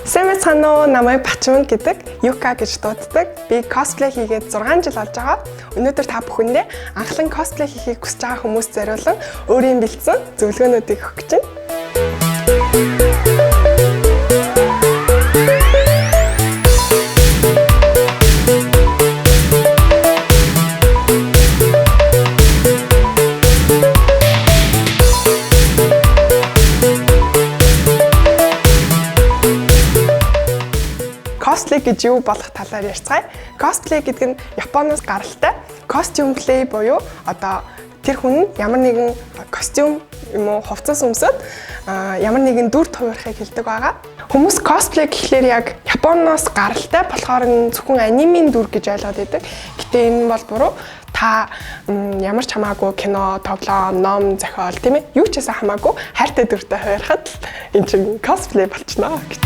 Сайн байна уу? Намайг Бачман гэдэг Юка гэж дууддаг. Би cosplay хийгээд 6 жил болж байгаа. Өнөөдөр та бүхэндээ анхлан cosplay хийхийг хүсэж байгаа хүмүүст зориулан өөрийн бэлдсэн зөвлөгөөнүүдийг өгөх гэж байна. Cosplay гэж юу болох талаар ярьцгаая. Cosplay гэдэг нь Японоос гаралтай. Costume play буюу одоо тэр хүн нь ямар нэгэн костюм юм уу хувцас өмсөд ямар нэгэн дүр туваархыг хэлдэг байгаа. Хүмүүс cosplay гэхлээр яг Японоос гаралтай болохоор зөвхөн анимын дүр гэж ойлгоод байдаг. Гэтэ энэ бол буруу. Та ямар ч хамаагүй кино, тоглоом, ном, зохиол тийм ээ юу ч гэсэн хамаагүй хайртай дүртэй хуваархад энэ чинь cosplay болчихно гэж.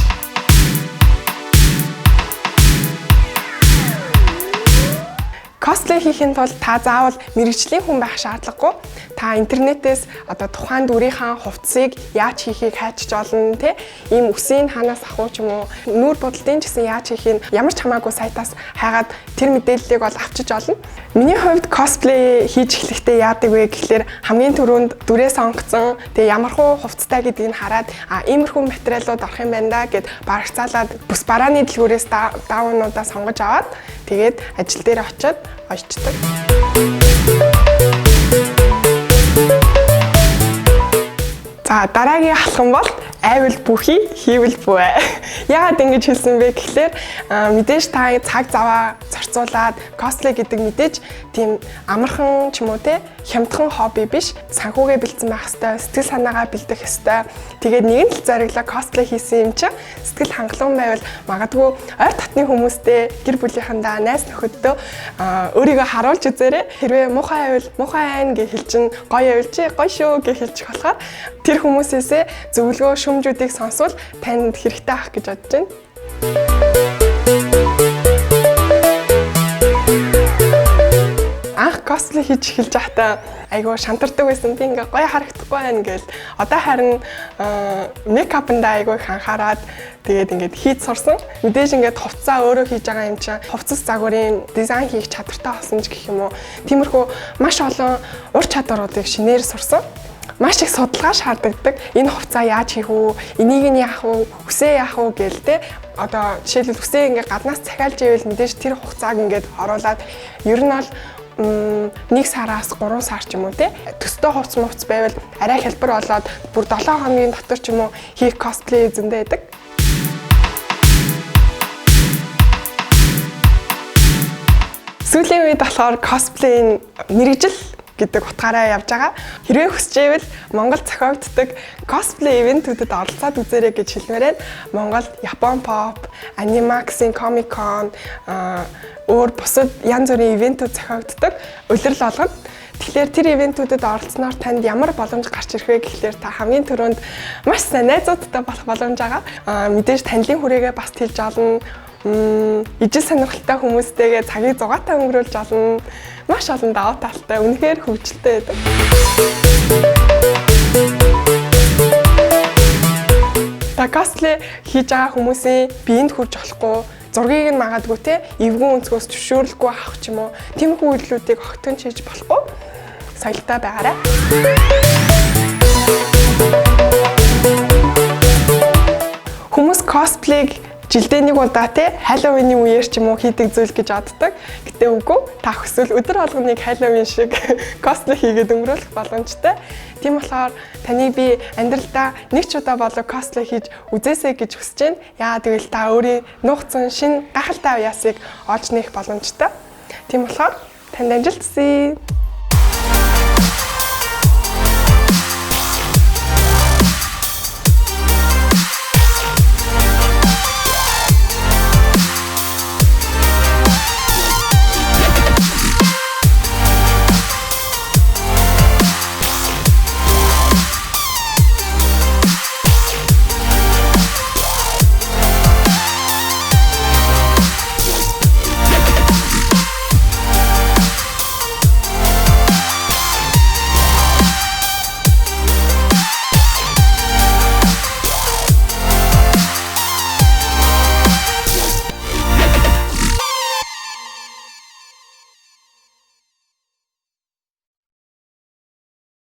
Cosplay хийхэд бол та заавал мэргэжлийн хүн байх шаардлагагүй. Та интернетээс одоо тухайн дүрийнхаа хувцсыг яаж хийхийг хайчиж олно тий. Ийм үсийг ханаас авах ч юм уу, нүүр бодлын ч гэсэн яаж хийхийг ямар ч хамаагүй сайтаас хайгаад тэр мэдээллийг бол авчиж олно. Миний хувьд cosplay хийж эхлэхдээ яадаг вэ гэхлээр хамгийн түрүүнд дүрээ сонгоцсон, тэгээ ямархуу хувцтай гэдгийг хараад иймэрхүү материалууд орох юм байна да гэд барагцаалаад бүс барааны дэлгүүрээс даавнуудаа сонгож аваад тэгээд ажил дээр очиод очдог. За дараагийн алхам бол айвал бүхий, хийвэл бүвэ. Яагаад ингэж хэлсэн бэ гэхлээр мэдээж та цаг заваа зарцуулаад cosplay гэдэг мэдээж тийм амархан ч юм уу те хямдхан хобби биш. Санхүүгээ бэлдсэн байх ёстой, сэтгэл санаагаа бэлдэх ёстой. Тэгээд нэгэн л зориглоо cosplay хийсэн юм чи сэтгэл хангалуун байвал магадгүй ойр татны хүмүүстэй гэр бүлийнхэндээ найз нөхөддөө өөрийгөө харуулж үзээрэй. Хэрвээ муухай байвал муухай айн гэж хэлчин, гоё байвал чи гоё шүү гэж хэлчих болохоор тэр хүмүүсээсээ зөвлөгөө шүмжүүдийг сонсвол танд хэрэгтэй ах гэж бодож байна. Анх cosplay хийж эхэлж байхдаа айгуу шантардаг байсан. Би ингээ гоё харагдахгүй байна гэл. Одоо харин мейкапндаа айгуу их анхаарад тэгээд ингээд хийж сурсан. Мэдээж ингээд хувцас өөрөө хийж байгаа юм чинь хувцас загварын дизайн хийх чадвартай болсон ч гэх юм уу. Тиймэрхүү маш олон ур чадваруудыг шинээр сурсан. Маш их судалгаа шаарддаг. Энэ хувцас яаж хийх вэ? Энийг нь яах вэ? Үсээ яах вэ гээл те. Одоо жишээлбэл үсээ ингээ гаднаас цахиалж ивэл мэдээж тэр хугацааг ингээд оруулаад ер нь бол 1 сараас 3 сар ч юм уу те. Төстэй хувцас байвал арай хэлбэр болоод бүр 7 хоногийн дотор ч юм уу хийх cosplay зөндөө байдаг. Сүүлийн үед болохоор cosplay мэргэжил гэдэг утгаараа явж байгаа. Хэрвээ хүсэж байвал Монгол зохиогддог cosplay ивентүүдэд оролцоод үзээрэй гэж хэлмээр байна. Монголд Япон Pop, Animax-ийн Comic Con, өөр бусад янз бүрийн ивентүүд зохиогддог улирал болгоно. Тэгэхээр тэр ивентүүдэд оролцсноор танд ямар боломж гарч ирэх вэ гэхлээр та хамгийн түрүүнд маш сайн найзуудтай болох боломж байгаа. Мэдээж танилын хүрээгээ бас тэлж олно. Ижил сонирхолтой хүмүүстэйгээ цагийг зугаатай өнгөрүүлж олно. Маш олон давуу талтай, үнэхээр хөвгөлтэй байдаг. Та cosplay хийж байгаа хүмүүсийн биеинд хүрж болохгүй, зургийг нь магадгүй те эвгүй өнцгөөс зөвшөөрөлгүй авах ч юм уу. Тиймэрхүү үйлдэлүүдийг огтхон хийж болохгүй. Соёлтой байгаарай. Хүмүүс cosplay жилдээ нэг удаа те Halloween-ийн үеэр ч юм уу хийдэг зүйл гэж боддог. Гэтэ үгүй. Та хүсвэл өдөр болгоныг Halloween шиг cosplay хийгээд өнгөрүүлэх боломжтой. Тийм болохоор таны би амьдралдаа нэг ч удаа болоо cosplay хийж үзээсэй гэж хүсэж байна. Яагаад гэвэл та өөрийн нуугдсан шинэ гайхалтай уяасыг олж нээх боломжтой. Тийм болохоор танд амжилт хүсье.